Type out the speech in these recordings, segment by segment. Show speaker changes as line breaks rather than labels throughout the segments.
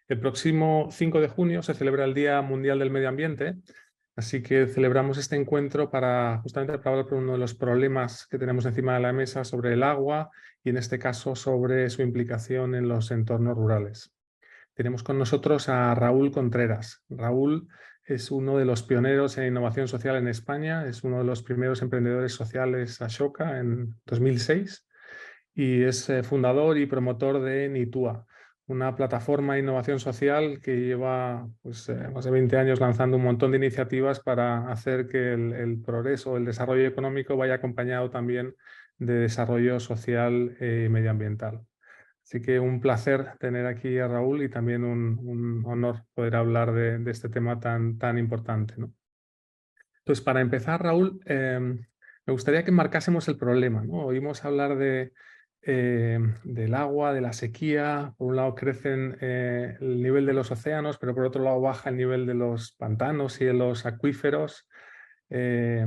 El próximo 5 de junio se celebra el Día Mundial del Medio Ambiente, así que celebramos este encuentro para justamente para hablar por uno de los problemas que tenemos encima de la mesa sobre el agua y en este caso sobre su implicación en los entornos rurales. Tenemos con nosotros a Raúl Contreras. Raúl es uno de los pioneros en innovación social en España, es uno de los primeros emprendedores sociales Ashoka en 2006 y es fundador y promotor de Nitua, una plataforma de innovación social que lleva pues, más de 20 años lanzando un montón de iniciativas para hacer que el progreso, el desarrollo económico vaya acompañado también de desarrollo social y medioambiental. Así que un placer tener aquí a Raúl y también un honor poder hablar de este tema tan importante, ¿no? Entonces, para empezar, Raúl, me gustaría que marcásemos el problema, ¿no? Oímos hablar del agua, de la sequía. Por un lado crecen el nivel de los océanos, pero por otro lado baja el nivel de los pantanos y de los acuíferos. Eh,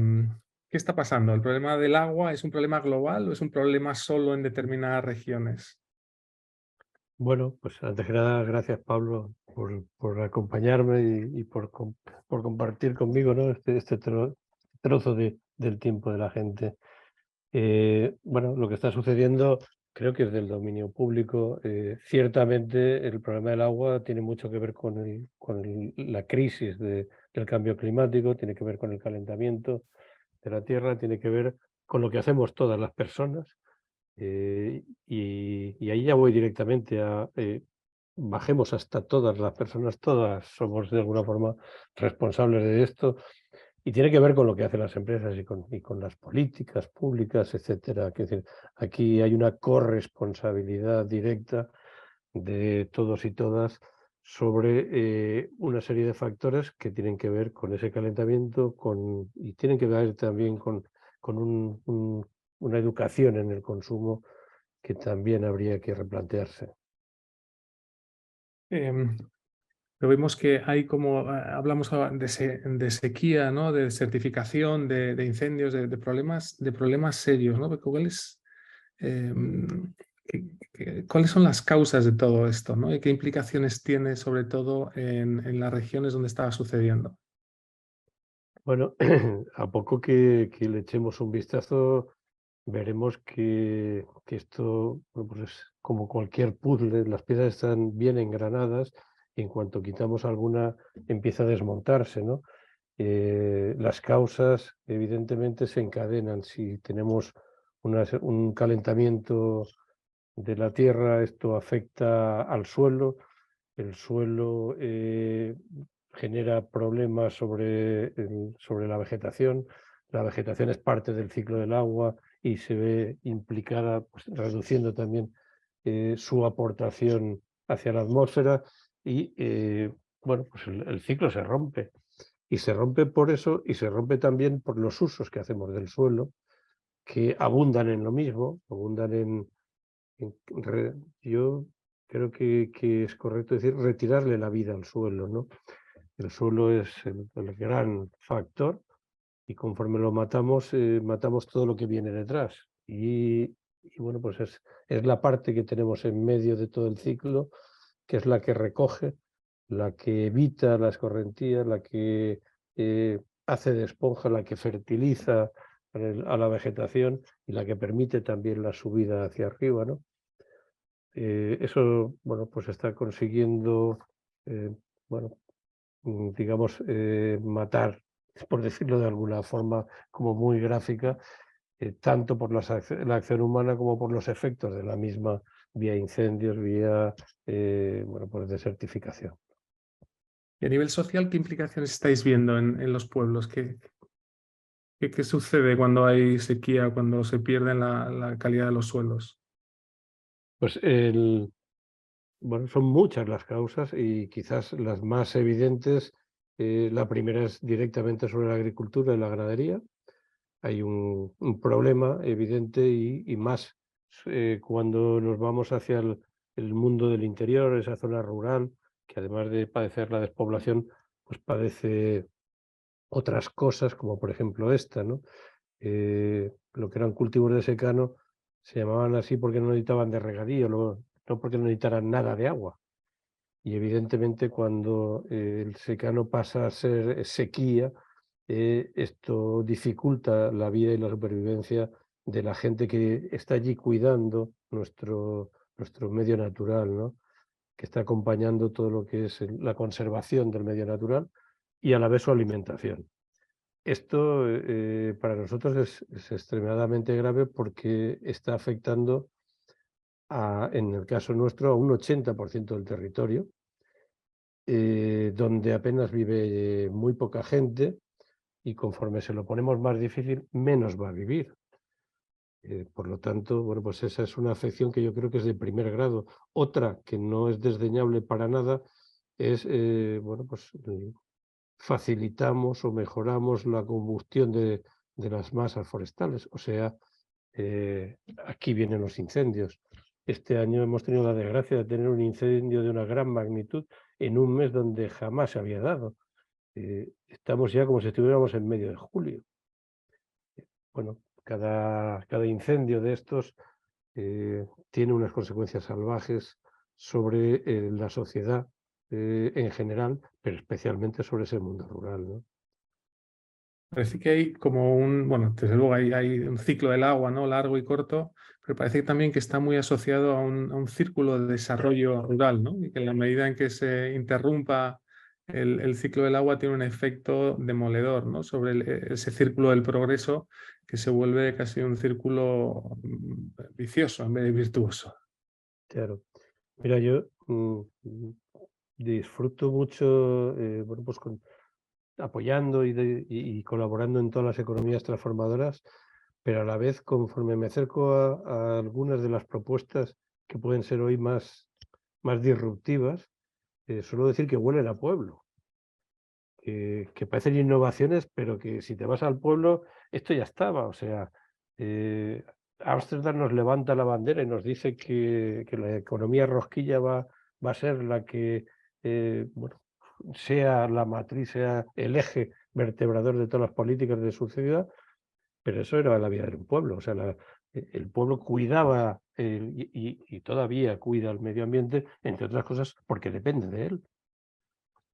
¿Qué está pasando? ¿El problema del agua es un problema global o es un problema solo en determinadas regiones?
Bueno, pues antes que nada, gracias Pablo por acompañarme y por compartir conmigo, ¿no? Este trozo del tiempo de la gente. Bueno, lo que está sucediendo creo que es del dominio público. Ciertamente el problema del agua tiene mucho que ver con la crisis del cambio climático, tiene que ver con el calentamiento de la Tierra, tiene que ver con lo que hacemos todas las personas. Y ahí ya voy directamente bajemos hasta todas las personas, todas somos de alguna forma responsables de esto, y tiene que ver con lo que hacen las empresas y con las políticas públicas, etcétera. Quiero decir, aquí hay una corresponsabilidad directa de todos y todas sobre una serie de factores que tienen que ver con ese calentamiento y tienen que ver también con una educación en el consumo que también habría que replantearse.
Em, Pero vemos que hay como, hablamos de sequía, ¿no? De desertificación, de incendios, de problemas serios, ¿no? Pero em, ¿cuáles son las causas de todo esto, ¿no? Y qué implicaciones tiene sobre todo en las regiones donde estaba sucediendo?
Bueno, a poco que le echemos un vistazo, veremos que esto, bueno, pues es como cualquier puzzle, las piezas están bien engranadas y en cuanto quitamos alguna empieza a desmontarse, ¿no? Las causas evidentemente se encadenan. Si tenemos un calentamiento de la tierra, esto afecta al suelo, el suelo genera problemas sobre la vegetación es parte del ciclo del agua y se ve implicada, pues, reduciendo también su aportación hacia la atmósfera y, bueno, pues el ciclo se rompe. Y se rompe por eso y se rompe también por los usos que hacemos del suelo, que abundan en lo mismo, abundan yo creo que es correcto decir retirarle la vida al suelo, ¿no? El suelo es el gran factor y conforme lo matamos, matamos todo lo que viene detrás. Y bueno, pues es la parte que tenemos en medio de todo el ciclo, que es la que recoge, la que evita la escorrentía, la que hace de esponja, la que fertiliza a la vegetación y la que permite también la subida hacia arriba, ¿no? Eso, bueno, pues está consiguiendo, eh, bueno, digamos, matar, por decirlo de alguna forma como muy gráfica, tanto por la acción humana como por los efectos de la misma, vía incendios, vía, bueno, pues desertificación.
Y a nivel social, ¿qué implicaciones estáis viendo en los pueblos? ¿Qué sucede cuando hay sequía, cuando se pierde la calidad de los suelos?
Pues bueno, son muchas las causas y quizás las más evidentes, la primera es directamente sobre la agricultura y la ganadería. Hay un problema evidente y más cuando nos vamos hacia el mundo del interior, esa zona rural, que además de padecer la despoblación, pues padece otras cosas, como por ejemplo esta, ¿no? Lo que eran cultivos de secano se llamaban así porque no necesitaban de regadío, no porque no necesitaran nada de agua. y evidentemente cuando el secano pasa a ser sequía, esto dificulta la vida y la supervivencia de la gente que está allí cuidando nuestro medio natural, ¿no? Que está acompañando todo lo que es la conservación del medio natural y a la vez su alimentación. Esto para nosotros es extremadamente grave porque está afectando, en el caso nuestro, a un 80% del territorio, donde apenas vive muy poca gente y conforme se lo ponemos más difícil, menos va a vivir. Por lo tanto, bueno, pues esa es una afección que yo creo que es de primer grado. Otra que no es desdeñable para nada es, bueno, pues facilitamos o mejoramos la combustión de las masas forestales. O sea, aquí vienen los incendios. Este año hemos tenido la desgracia de tener un incendio de una gran magnitud en un mes donde jamás se había dado. Estamos ya como si estuviéramos en medio de julio. Bueno, cada incendio de estos tiene unas consecuencias salvajes sobre la sociedad en general, pero especialmente sobre ese mundo rural, ¿no?
Parece que hay como bueno, desde luego hay un ciclo del agua, ¿no? Largo y corto, pero parece también que está muy asociado a un círculo de desarrollo rural, ¿no? Y que en la medida en que se interrumpa el ciclo del agua tiene un efecto demoledor, ¿no? Sobre ese círculo del progreso que se vuelve casi un círculo vicioso en vez de virtuoso.
Claro. Mira, yo disfruto mucho, bueno, pues apoyando y colaborando en todas las economías transformadoras, pero a la vez, conforme me acerco a algunas de las propuestas que pueden ser hoy más disruptivas, suelo decir que huelen a pueblo, que parecen innovaciones, pero que si te vas al pueblo, esto ya estaba. O sea, Ámsterdam nos levanta la bandera y nos dice que la economía rosquilla va a ser la que, bueno, sea la matriz, sea el eje vertebrador de todas las políticas de su ciudad, pero eso era la vida de un pueblo. O sea, el pueblo cuidaba y todavía cuida el medio ambiente, entre otras cosas, porque depende de él.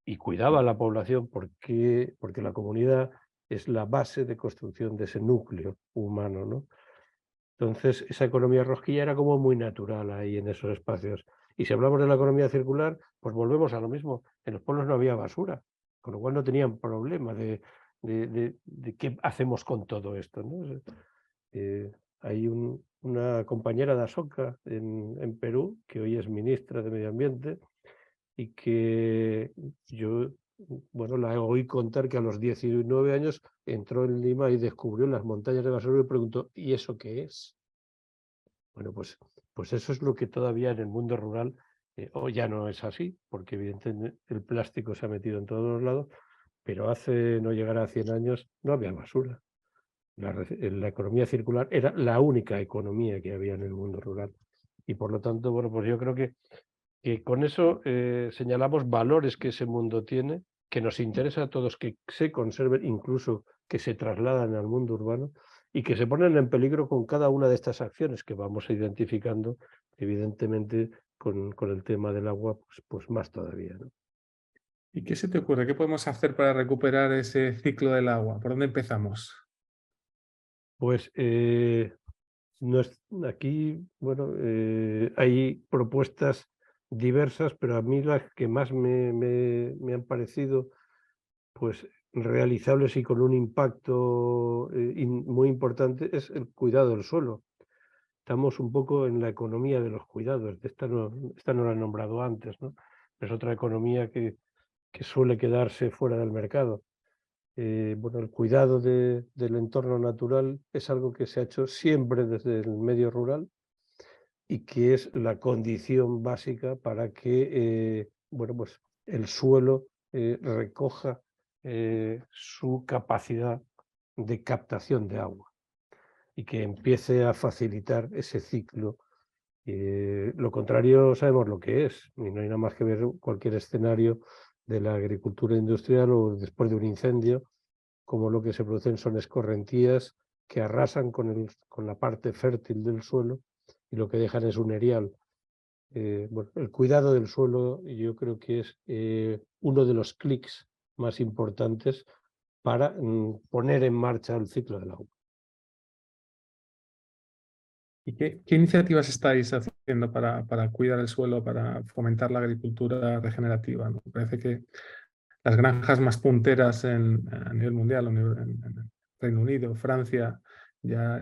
Y cuidaba a la población porque la comunidad es la base de construcción de ese núcleo humano, ¿no? Entonces, esa economía rosquilla era como muy natural ahí en esos espacios. Y si hablamos de la economía circular, pues volvemos a lo mismo. En los pueblos no había basura, con lo cual no tenían problema de qué hacemos con todo esto, ¿no? Hay una compañera de Asoka en Perú, que hoy es ministra de Medio Ambiente, y que yo, bueno, la oí contar que a los 19 años entró en Lima y descubrió las montañas de basura y preguntó, ¿y eso qué es? Bueno, pues eso es lo que todavía en el mundo rural o ya no es así, porque evidentemente el plástico se ha metido en todos los lados, pero hace no llegar a 100 años no había basura. La economía circular era la única economía que había en el mundo rural. Y por lo tanto, bueno, pues yo creo que con eso señalamos valores que ese mundo tiene, que nos interesa a todos que se conserven, incluso que se trasladan al mundo urbano y que se ponen en peligro con cada una de estas acciones que vamos identificando, evidentemente con el tema del agua, pues más todavía, ¿no?
¿Y qué se te ocurre? ¿Qué podemos hacer para recuperar ese ciclo del agua? ¿Por dónde empezamos?
Pues aquí, bueno, hay propuestas diversas, pero a mí las que más me han parecido pues realizables y con un impacto muy importante es el cuidado del suelo. Estamos un poco en la economía de los cuidados, esta no la he nombrado antes, ¿no? Es otra economía que suele quedarse fuera del mercado. Bueno, el cuidado del entorno natural es algo que se ha hecho siempre desde el medio rural y que es la condición básica para que bueno, pues el suelo recoja su capacidad de captación de agua y que empiece a facilitar ese ciclo. Lo contrario sabemos lo que es, y no hay nada más que ver cualquier escenario de la agricultura industrial o después de un incendio, como lo que se producen son escorrentías que arrasan con la parte fértil del suelo y lo que dejan es un erial. bueno, el cuidado del suelo yo creo que es uno de los clics más importantes para poner en marcha el ciclo del agua.
¿Y qué iniciativas estáis haciendo para cuidar el suelo, para fomentar la agricultura regenerativa, ¿no? Parece que las granjas más punteras a nivel mundial, en Reino Unido, Francia, ya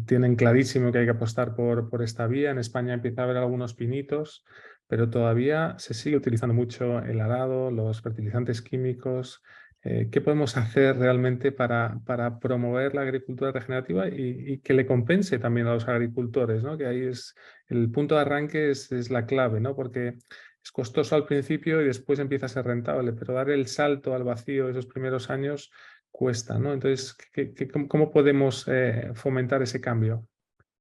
tienen clarísimo que hay que apostar por esta vía. En España empieza a haber algunos pinitos, pero todavía se sigue utilizando mucho el arado, los fertilizantes químicos. ¿Qué podemos hacer realmente para promover la agricultura regenerativa y que le compense también a los agricultores, ¿no? Que ahí es el punto de arranque, es la clave, ¿no? Porque es costoso al principio y después empieza a ser rentable, pero dar el salto al vacío esos primeros años cuesta, ¿no? Entonces, ¿cómo podemos fomentar ese cambio?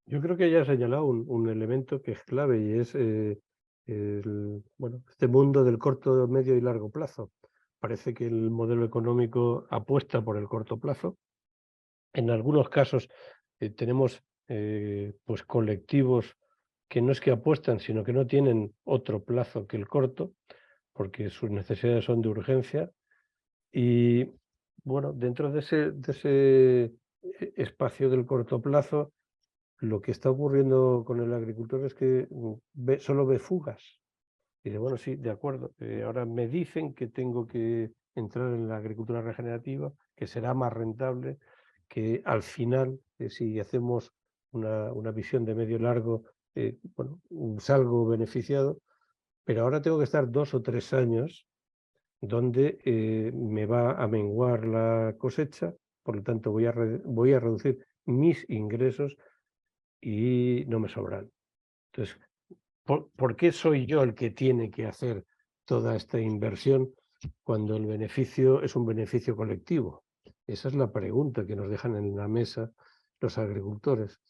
Yo creo que ya has señalado un elemento que es clave y es bueno, este mundo del corto, medio y largo plazo. Parece que el modelo económico apuesta por el corto plazo. En algunos casos tenemos pues colectivos que no es que apuestan, sino que no tienen otro plazo que el corto, porque sus necesidades son de urgencia. Y bueno, dentro de ese espacio del corto plazo, lo que está ocurriendo con el agricultor es que solo ve fugas. Y dice, bueno, sí, de acuerdo. Ahora me dicen que tengo que entrar en la agricultura regenerativa, que será más rentable, que al final, si hacemos una visión de medio largo, bueno, salgo beneficiado, pero ahora tengo que estar 2 o 3 años donde me va a menguar la cosecha, por lo tanto voy a reducir mis ingresos y no me sobran. Entonces, ¿por qué soy yo el que tiene que hacer toda esta inversión cuando el beneficio es un beneficio colectivo? Esa es la pregunta que nos dejan en la mesa los agricultores.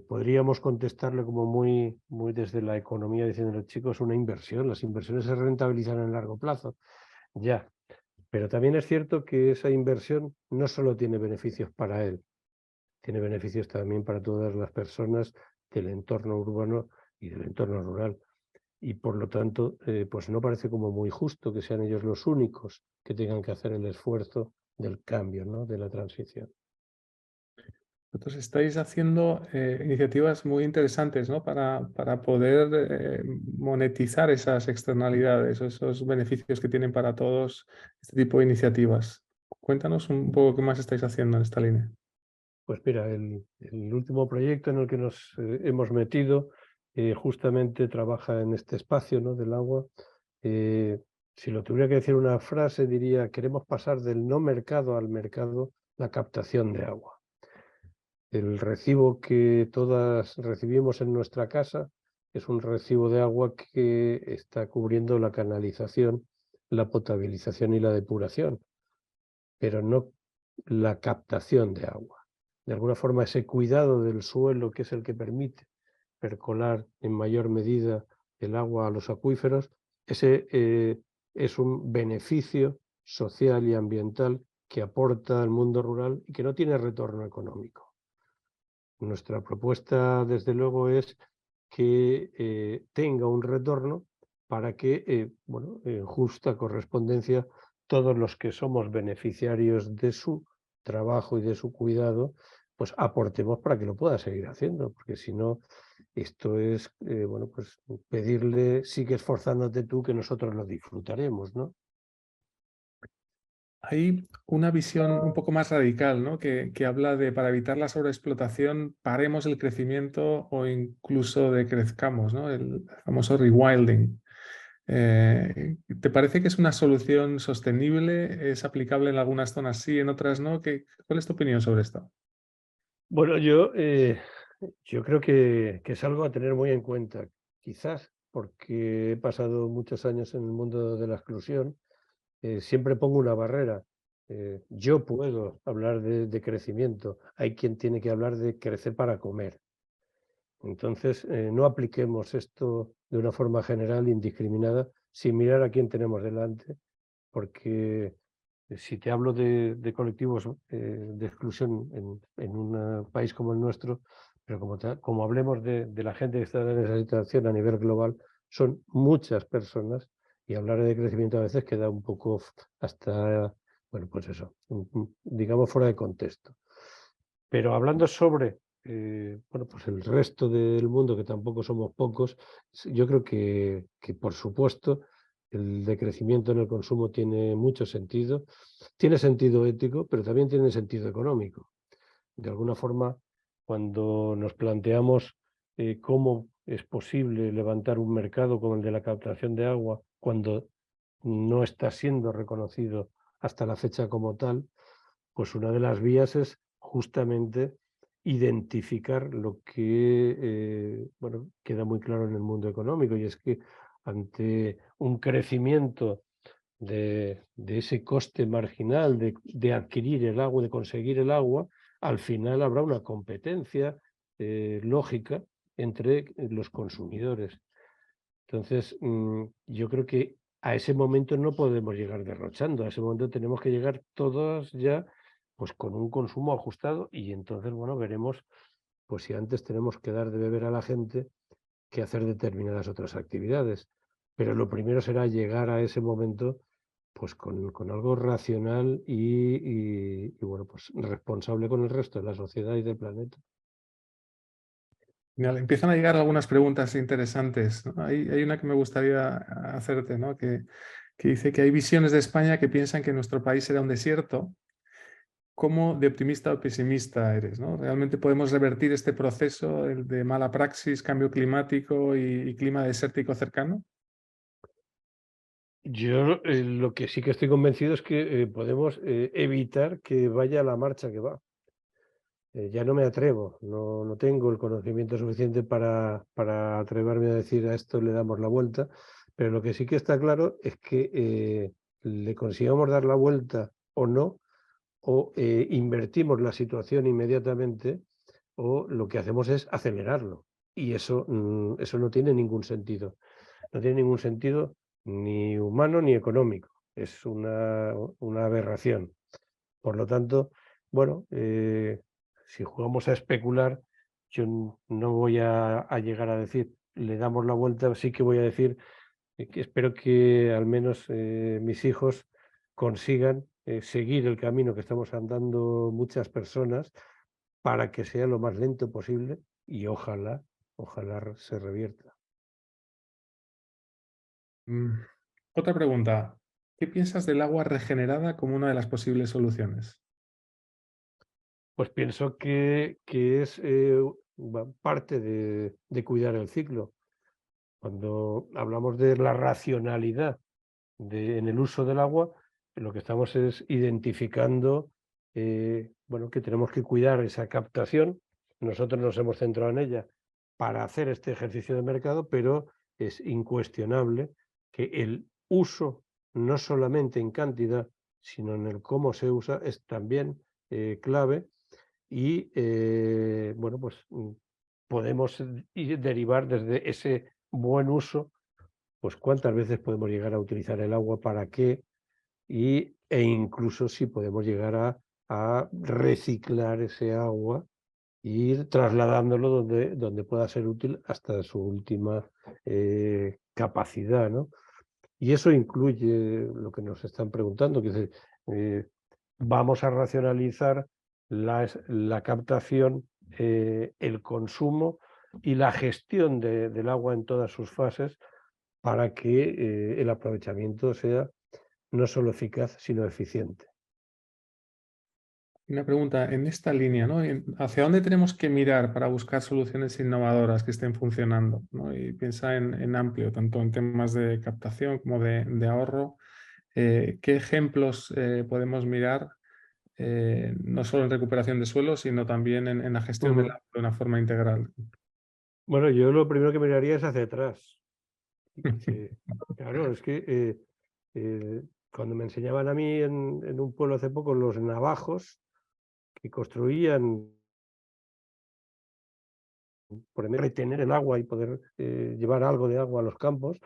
Podríamos contestarle como muy desde la economía, diciendo, chicos, una inversión, las inversiones se rentabilizan en largo plazo. Ya, pero también es cierto que esa inversión no solo tiene beneficios para él, tiene beneficios también para todas las personas del entorno urbano y del entorno rural. Y por lo tanto, pues no parece como muy justo que sean ellos los únicos que tengan que hacer el esfuerzo del cambio, ¿no? De la transición.
Vosotros estáis haciendo iniciativas muy interesantes, ¿no? Para poder monetizar esas externalidades, esos beneficios que tienen para todos este tipo de iniciativas. Cuéntanos un poco qué más estáis haciendo en esta línea.
Pues mira, el último proyecto en el que nos hemos metido justamente trabaja en este espacio, ¿no? Del agua. Si lo tuviera que decir una frase, diría, queremos pasar del no mercado al mercado la captación de agua. El recibo que todas recibimos en nuestra casa es un recibo de agua que está cubriendo la canalización, la potabilización y la depuración, pero no la captación de agua. De alguna forma, ese cuidado del suelo, que es el que permite percolar en mayor medida el agua a los acuíferos, ese es un beneficio social y ambiental que aporta al mundo rural y que no tiene retorno económico. Nuestra propuesta, desde luego, es que tenga un retorno para que, bueno, en justa correspondencia, todos los que somos beneficiarios de su trabajo y de su cuidado, pues aportemos para que lo pueda seguir haciendo, porque si no, esto es, bueno, pues pedirle, sigue esforzándote tú, que nosotros lo disfrutaremos, ¿no?
Hay una visión un poco más radical, ¿no? Que habla de, para evitar la sobreexplotación, paremos el crecimiento o incluso decrezcamos, ¿no? El famoso rewilding. ¿Te parece que es una solución sostenible? ¿Es aplicable en algunas zonas sí, en otras no? ¿Cuál es tu opinión sobre esto?
Bueno, yo creo que es algo a tener muy en cuenta, quizás porque he pasado muchos años en el mundo de la exclusión. Siempre pongo una barrera. Yo puedo hablar de crecimiento, hay quien tiene que hablar de crecer para comer. Entonces, no apliquemos esto de una forma general, indiscriminada, sin mirar a quién tenemos delante, porque si te hablo de colectivos de exclusión en un país como el nuestro, pero como hablemos de la gente que está en esa situación a nivel global, son muchas personas y hablar de crecimiento a veces queda un poco hasta, bueno, pues eso, digamos fuera de contexto. Pero hablando sobre, bueno, pues el resto del mundo, que tampoco somos pocos, yo creo que por supuesto el decrecimiento en el consumo tiene mucho sentido. Tiene sentido ético, pero también tiene sentido económico. De alguna forma, cuando nos planteamos cómo es posible levantar un mercado como el de la captación de agua cuando no está siendo reconocido hasta la fecha como tal, pues una de las vías es justamente identificar lo que bueno, queda muy claro en el mundo económico, y es que ante un crecimiento de ese coste marginal de adquirir el agua, de conseguir el agua, al final habrá una competencia lógica entre los consumidores. Entonces, yo creo que a ese momento no podemos llegar derrochando, a ese momento tenemos que llegar todos ya pues con un consumo ajustado, y entonces, bueno, veremos pues si antes tenemos que dar de beber a la gente que hacer determinadas otras actividades. Pero lo primero será llegar a ese momento pues con algo racional y, bueno, pues responsable con el resto de la sociedad y del planeta.
Genial. Empiezan a llegar algunas preguntas interesantes, ¿no? Hay una que me gustaría hacerte, ¿no? Que dice que hay visiones de España que piensan que nuestro país será un desierto. ¿Cómo de optimista o pesimista eres, ¿no? ¿Realmente podemos revertir este proceso, el de mala praxis, cambio climático y clima desértico cercano?
Yo lo que sí que estoy convencido es que podemos evitar que vaya a la marcha que va. Ya no me atrevo, no tengo el conocimiento suficiente para atreverme a decir a esto le damos la vuelta, pero lo que sí que está claro es que le consigamos dar la vuelta o no, o invertimos la situación inmediatamente, o lo que hacemos es acelerarlo. Y eso, eso no tiene ningún sentido. No tiene ningún sentido ni humano ni económico. Es una aberración. Por lo tanto, bueno, si jugamos a especular, yo no voy a llegar a decir, le damos la vuelta, sí que voy a decir que espero que al menos mis hijos consigan seguir el camino que estamos andando muchas personas para que sea lo más lento posible y ojalá se revierta.
Mm, Otra pregunta. ¿Qué piensas del agua regenerada como una de las posibles soluciones?
Pues pienso que es parte de cuidar el ciclo. Cuando hablamos de la racionalidad en el uso del agua, lo que estamos es identificando bueno, que tenemos que cuidar esa captación. Nosotros nos hemos centrado en ella para hacer este ejercicio de mercado, pero es incuestionable que el uso, no solamente en cantidad, sino en el cómo se usa, es también clave. Y bueno, pues podemos derivar desde ese buen uso, pues cuántas veces podemos llegar a utilizar el agua, para qué, e incluso si podemos llegar a reciclar ese agua e ir trasladándolo donde pueda ser útil hasta su última capacidad, ¿no? Y eso incluye lo que nos están preguntando, que es, vamos a racionalizar la captación, el consumo y la gestión del agua en todas sus fases, para que el aprovechamiento sea no solo eficaz, sino eficiente.
Una pregunta en esta línea, ¿no? ¿Hacia dónde tenemos que mirar para buscar soluciones innovadoras que estén funcionando, ¿no? Y piensa en amplio, tanto en temas de captación como de ahorro. ¿Qué ejemplos podemos mirar, no solo en recuperación de suelo, sino también en la gestión del
Ujú.
agua de una forma integral?
Bueno, yo lo primero que miraría es hacia atrás. Claro, es que cuando me enseñaban a mí en un pueblo hace poco los navajos que construían por retener el agua y poder llevar algo de agua a los campos,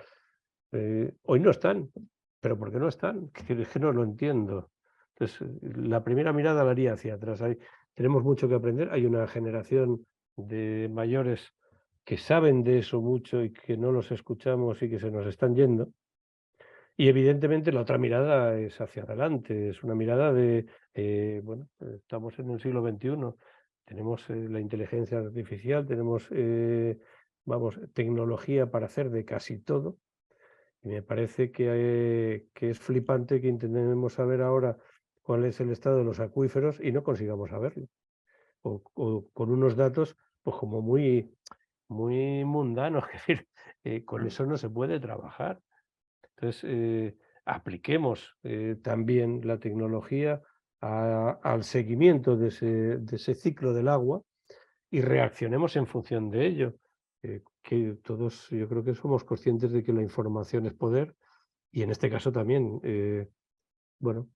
hoy no están. ¿Pero por qué no están? Es que no lo entiendo. Entonces, la primera mirada la haría hacia atrás. Tenemos mucho que aprender. Hay una generación de mayores que saben de eso mucho y que no los escuchamos y que se nos están yendo. Y evidentemente la otra mirada es hacia adelante, es una mirada de, bueno, estamos en el siglo XXI, tenemos la inteligencia artificial, tenemos, vamos, tecnología para hacer de casi todo. Y me parece que es flipante que intentemos saber ahora cuál es el estado de los acuíferos y no consigamos saberlo. O con unos datos, pues como muy mundanos, es decir, con eso no se puede trabajar. Entonces, apliquemos también la tecnología al seguimiento de ese ciclo del agua y reaccionemos en función de ello. Que todos, yo creo que somos conscientes de que la información es poder y en este caso también, bueno,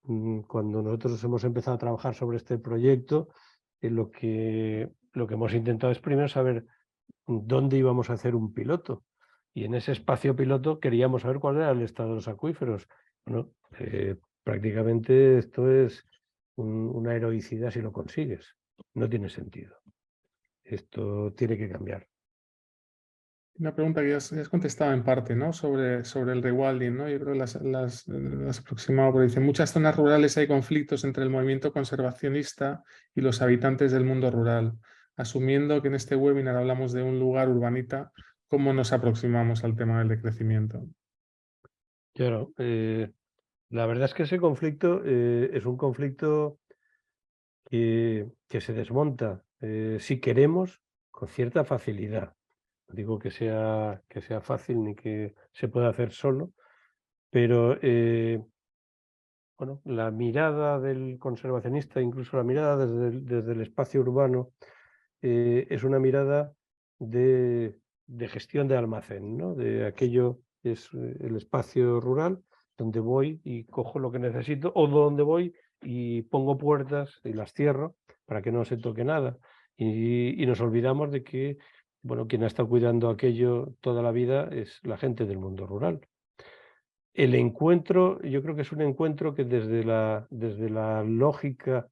cuando nosotros hemos empezado a trabajar sobre este proyecto, lo que hemos intentado es primero saber dónde íbamos a hacer un piloto. Y en ese espacio piloto queríamos saber cuál era el estado de los acuíferos. Bueno, prácticamente esto es una heroicidad si lo consigues. No tiene sentido. Esto tiene que cambiar.
Una pregunta que ya has contestado en parte, ¿no? Sobre el rewilding, ¿no? Yo creo que las aproximado, porque dice, en muchas zonas rurales hay conflictos entre el movimiento conservacionista y los habitantes del mundo rural. Asumiendo que en este webinar hablamos de un lugar urbanita, ¿cómo nos aproximamos al tema del decrecimiento?
Claro, la verdad es que ese conflicto es un conflicto que se desmonta, si queremos, con cierta facilidad. No digo que sea fácil ni que se pueda hacer solo, pero bueno, la mirada del conservacionista, incluso la mirada desde el espacio urbano, es una mirada de gestión de almacén, ¿no? De aquello que es el espacio rural, donde voy y cojo lo que necesito, o donde voy y pongo puertas y las cierro para que no se toque nada. Y nos olvidamos de que, bueno, quien ha estado cuidando aquello toda la vida es la gente del mundo rural. El encuentro, yo creo que es un encuentro que desde la lógica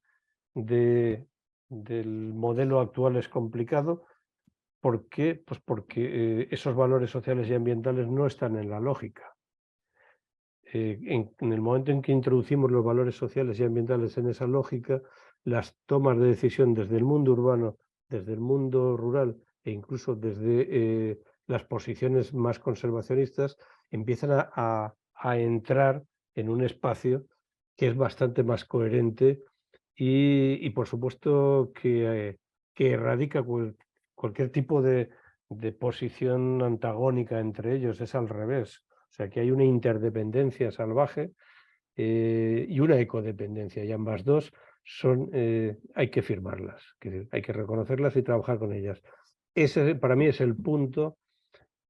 de del modelo actual es complicado. ¿Por qué? Pues porque, esos valores sociales y ambientales no están en la lógica. En el momento en que introducimos los valores sociales y ambientales en esa lógica, las tomas de decisión desde el mundo urbano, desde el mundo rural e incluso desde, las posiciones más conservacionistas, empiezan a entrar en un espacio que es bastante más coherente y por supuesto que erradica cualquier tipo de posición antagónica entre ellos, es al revés. O sea, que hay una interdependencia salvaje y una ecodependencia, y ambas dos son, hay que firmarlas, que hay que reconocerlas y trabajar con ellas. Ese para mí es el punto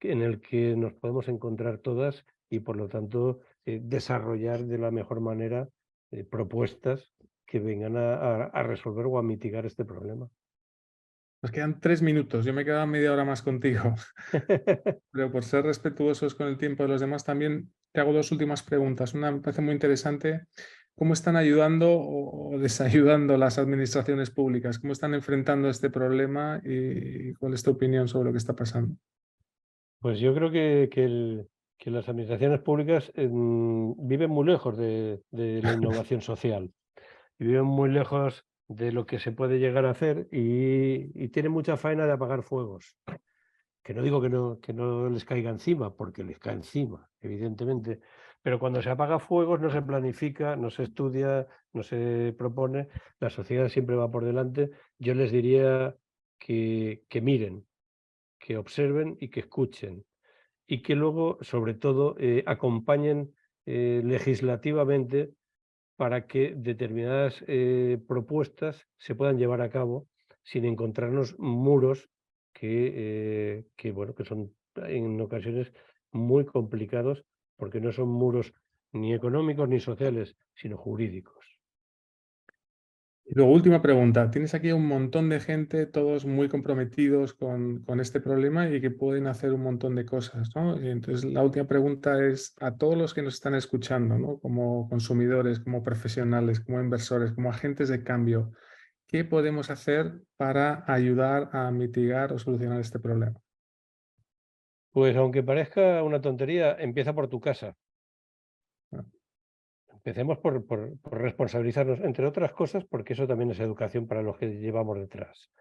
en el que nos podemos encontrar todas y, por lo tanto, desarrollar de la mejor manera propuestas que vengan a resolver o a mitigar este problema.
Nos quedan 3 minutos, yo me quedaba media hora más contigo, pero por ser respetuosos con el tiempo de los demás, también te hago dos últimas preguntas. Una me parece muy interesante, ¿cómo están ayudando o desayudando las administraciones públicas? ¿Cómo están enfrentando este problema y cuál es tu opinión sobre lo que está pasando?
Pues yo creo que las administraciones públicas viven muy lejos de la innovación social y viven muy lejos de lo que se puede llegar a hacer y tienen mucha faena de apagar fuegos. Que no digo que no les caiga encima, porque les cae encima, evidentemente, pero cuando se apaga fuegos no se planifica, no se estudia, no se propone, la sociedad siempre va por delante. Yo les diría que miren, que observen y que escuchen, y que luego, sobre todo, acompañen legislativamente para que determinadas propuestas se puedan llevar a cabo sin encontrarnos muros bueno, que son en ocasiones muy complicados porque no son muros ni económicos ni sociales, sino jurídicos.
Y luego, última pregunta. Tienes aquí un montón de gente, todos muy comprometidos con este problema y que pueden hacer un montón de cosas, ¿no? Y entonces, la última pregunta es a todos los que nos están escuchando, ¿no? Como consumidores, como profesionales, como inversores, como agentes de cambio. ¿qué podemos hacer para ayudar a mitigar o solucionar este problema?
Pues aunque parezca una tontería, empieza por tu casa.
Ah,
Empecemos por responsabilizarnos, entre otras cosas, porque eso también es educación para los que llevamos detrás.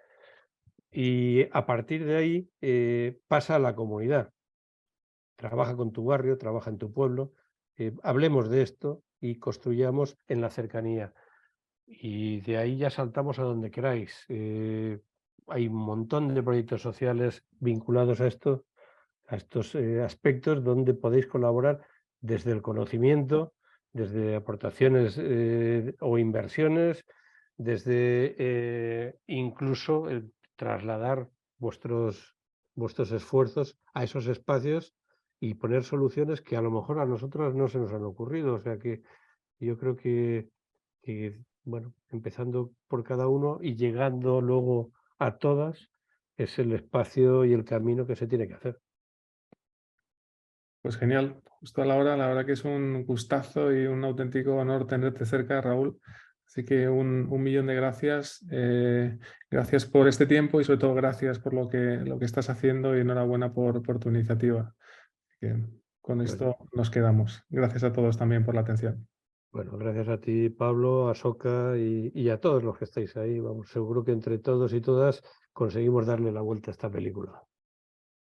Y a partir de ahí pasa a la comunidad. Trabaja con tu barrio, trabaja en tu pueblo. Hablemos de esto y construyamos en la cercanía. Y de ahí ya saltamos a donde queráis. Hay un montón de proyectos sociales vinculados a estos aspectos donde podéis colaborar desde el conocimiento, desde aportaciones o inversiones, desde incluso el trasladar vuestros esfuerzos a esos espacios y poner soluciones que a lo mejor a nosotros no se nos han ocurrido. O sea que yo creo que, bueno, empezando por cada uno y llegando luego a todas, es el espacio y el camino que se tiene que hacer.
pues genial, justo a la hora, la verdad que es un gustazo y un auténtico honor tenerte cerca, Raúl. Así que un millón de gracias. Gracias por este tiempo y sobre todo gracias por lo que estás haciendo y enhorabuena por tu iniciativa. Que con
Bueno,
esto nos quedamos. Gracias a todos también por la atención.
bueno, gracias a ti, Pablo, a Soca y a todos los que estáis ahí. Vamos, seguro que entre todos y todas conseguimos darle la vuelta a esta película.